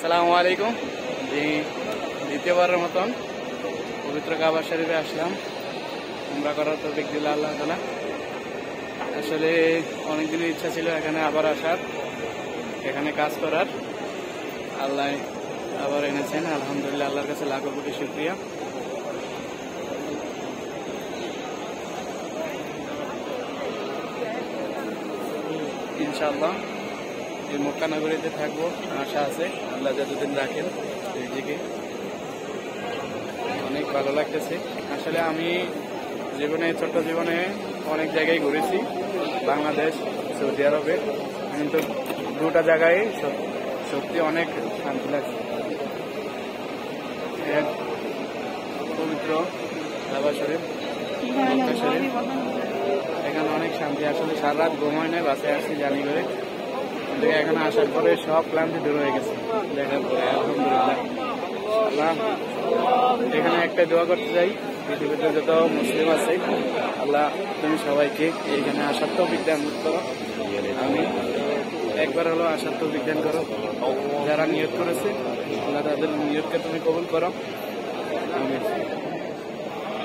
আসসালামু আলাইকুম। দ্বিতীয়বারের মতন পবিত্র কাবা শরীফে আসলাম উমরা করার তৌফিক দিল আল্লাহ তাআলা। আসলে অনেকদিনের ইচ্ছা ছিল এখানে আবার আসার, এখানে কাজ করার। আল্লাহ আবার এনেছেন, আলহামদুলিল্লাহ। আল্লাহর কাছে লাখো কোটি শুকরিয়া। ইনশাআল্লাহ এই মক্কা নগরীতে থাকবো, আশা আছে। আল্লাহ যতদিন রাখেন নিজেকে অনেক ভালো লাগতেছে। আসলে আমি ছোট্ট জীবনে অনেক জায়গায় ঘুরেছি, বাংলাদেশ, সৌদি আরবে, কিন্তু দুটা জায়গায় সত্যি অনেক শান্তি লাগছে। পবিত্র কাবা শরীফ, মক্কা শরীফ, এখানে অনেক শান্তি। আসলে সারা রাত ঘুম হয় না, বাসায় আসছি জানি করে। এখানে আসার পরে সব ক্লান্তি দূর হয়ে গেছে দেখার পরে, আলহামদুলিল্লাহ। আল্লাহ এখানে একটা দোয়া করতে চাই, পৃথিবীতে যত মুসলিম আছে, আল্লাহ তুমি সবাইকে এইখানে আসার তৌফিক দান করো। আমি একবার হলো আসার তৌফিক দান করো। যারা নিয়ত করেছে, আল্লাহ তাদের নিয়তকে তুমি কবুল করো। আমি